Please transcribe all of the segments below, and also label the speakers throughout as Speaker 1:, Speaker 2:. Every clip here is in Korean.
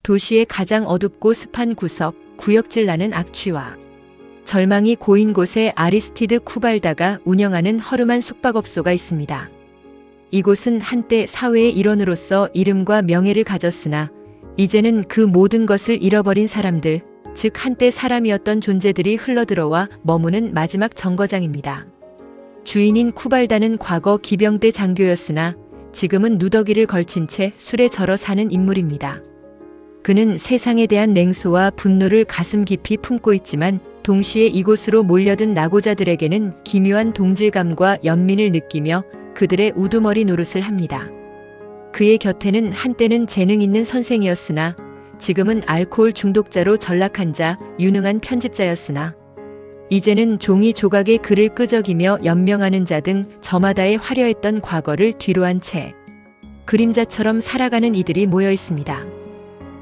Speaker 1: 도시의 가장 어둡고 습한 구석, 구역질 나는 악취와 절망이 고인 곳에 아리스티드 쿠발다가 운영하는 허름한 숙박업소가 있습니다. 이곳은 한때 사회의 일원으로서 이름과 명예를 가졌으나 이제는 그 모든 것을 잃어버린 사람들, 즉 한때 사람이었던 존재들이 흘러들어와 머무는 마지막 정거장입니다. 주인인 쿠발다는 과거 기병대 장교였으나 지금은 누더기를 걸친 채 술에 절어 사는 인물입니다. 그는 세상에 대한 냉소와 분노를 가슴 깊이 품고 있지만 동시에 이곳으로 몰려든 낙오자들에게는 기묘한 동질감과 연민을 느끼며 그들의 우두머리 노릇을 합니다. 그의 곁에는 한때는 재능 있는 선생이었으나 지금은 알코올 중독자로 전락한 자, 유능한 편집자였으나 이제는 종이 조각에 글을 끄적이며 연명하는 자 등 저마다의 화려했던 과거를 뒤로한 채 그림자처럼 살아가는 이들이 모여 있습니다.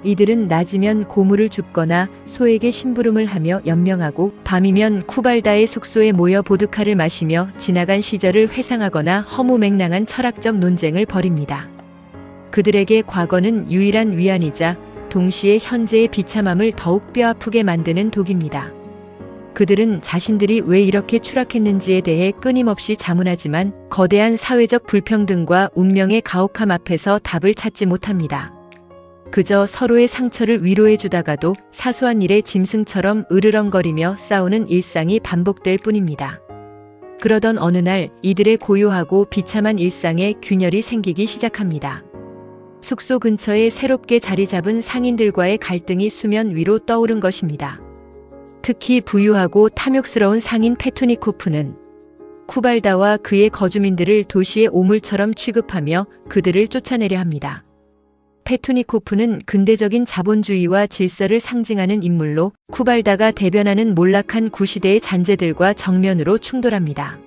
Speaker 1: 이들은 낮이면 고물을 줍거나 소에게 심부름을 하며 연명하고 밤이면 쿠발다의 숙소에 모여 보드카를 마시며 지나간 시절을 회상하거나 허무맹랑한 철학적 논쟁을 벌입니다. 그들에게 과거는 유일한 위안이자 동시에 현재의 비참함을 더욱 뼈아프게 만드는 독입니다. 그들은 자신들이 왜 이렇게 추락했는지에 대해 끊임없이 자문하지만 거대한 사회적 불평등과 운명의 가혹함 앞에서 답을 찾지 못합니다. 그저 서로의 상처를 위로해 주다가도 사소한 일에 짐승처럼 으르렁거리며 싸우는 일상이 반복될 뿐입니다. 그러던 어느 날 이들의 고요하고 비참한 일상에 균열이 생기기 시작합니다. 숙소 근처에 새롭게 자리 잡은 상인들과의 갈등이 수면 위로 떠오른 것입니다. 특히 부유하고 탐욕스러운 상인 페투니코프는 쿠발다와 그의 거주민들을 도시의 오물처럼 취급하며 그들을 쫓아내려 합니다. 페투니코프는 근대적인 자본주의와 질서를 상징하는 인물로 쿠발다가 대변하는 몰락한 구시대의 잔재들과 정면으로 충돌합니다.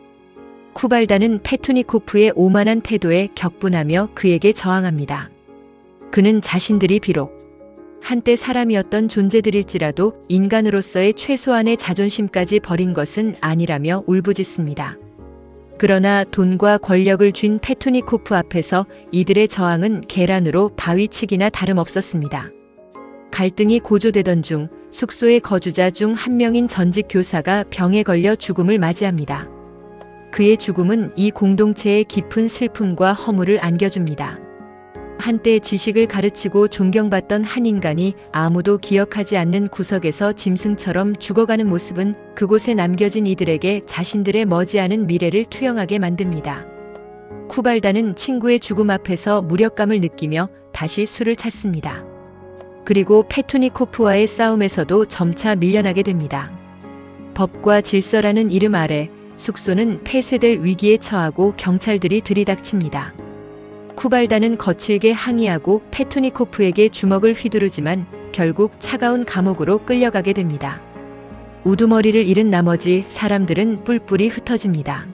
Speaker 1: 쿠발다는 페투니코프의 오만한 태도에 격분하며 그에게 저항합니다. 그는 자신들이 비록 한때 사람이었던 존재들일지라도 인간으로서의 최소한의 자존심까지 버린 것은 아니라며 울부짖습니다. 그러나 돈과 권력을 쥔 페투니코프 앞에서 이들의 저항은 계란으로 바위치기나 다름없었습니다. 갈등이 고조되던 중 숙소의 거주자 중 한 명인 전직 교사가 병에 걸려 죽음을 맞이합니다. 그의 죽음은 이 공동체에 깊은 슬픔과 허물을 안겨줍니다. 한때 지식을 가르치고 존경받던 한 인간이 아무도 기억하지 않는 구석에서 짐승처럼 죽어가는 모습은 그곳에 남겨진 이들에게 자신들의 머지않은 미래를 투영하게 만듭니다. 쿠발다는 친구의 죽음 앞에서 무력감을 느끼며 다시 술을 찾습니다. 그리고 페투니코프와의 싸움에서도 점차 밀려나게 됩니다. 법과 질서라는 이름 아래 숙소는 폐쇄될 위기에 처하고 경찰들이 들이닥칩니다. 쿠발다는 거칠게 항의하고 페투니코프에게 주먹을 휘두르지만 결국 차가운 감옥으로 끌려가게 됩니다. 우두머리를 잃은 나머지 사람들은 뿔뿔이 흩어집니다.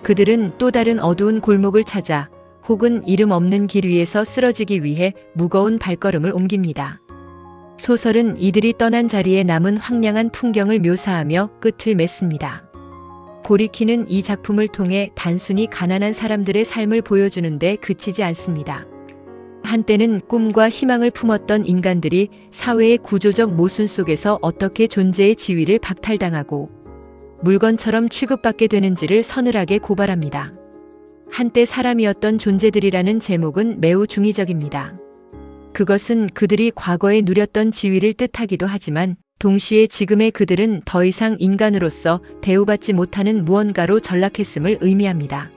Speaker 1: 그들은 또 다른 어두운 골목을 찾아 혹은 이름 없는 길 위에서 쓰러지기 위해 무거운 발걸음을 옮깁니다. 소설은 이들이 떠난 자리에 남은 황량한 풍경을 묘사하며 끝을 맺습니다. 고리키는 이 작품을 통해 단순히 가난한 사람들의 삶을 보여주는데 그치지 않습니다. 한때는 꿈과 희망을 품었던 인간들이 사회의 구조적 모순 속에서 어떻게 존재의 지위를 박탈당하고 물건처럼 취급받게 되는지를 서늘하게 고발합니다. 한때 사람이었던 존재들이라는 제목은 매우 중의적입니다. 그것은 그들이 과거에 누렸던 지위를 뜻하기도 하지만 동시에 지금의 그들은 더 이상 인간으로서 대우받지 못하는 무언가로 전락했음을 의미합니다.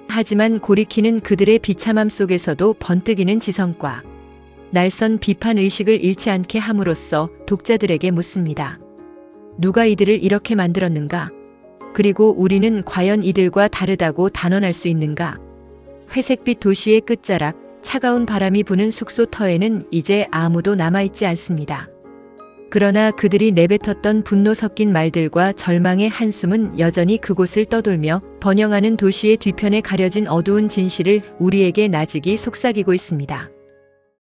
Speaker 1: 하지만 고리키는 그들의 비참함 속에서도 번뜩이는 지성과 날선 비판 의식을 잃지 않게 함으로써 독자들에게 묻습니다. 누가 이들을 이렇게 만들었는가? 그리고 우리는 과연 이들과 다르다고 단언할 수 있는가? 회색빛 도시의 끝자락, 차가운 바람이 부는 숙소 터에는 이제 아무도 남아있지 않습니다. 그러나 그들이 내뱉었던 분노 섞인 말들과 절망의 한숨은 여전히 그곳을 떠돌며 번영하는 도시의 뒤편에 가려진 어두운 진실을 우리에게 나직이 속삭이고 있습니다.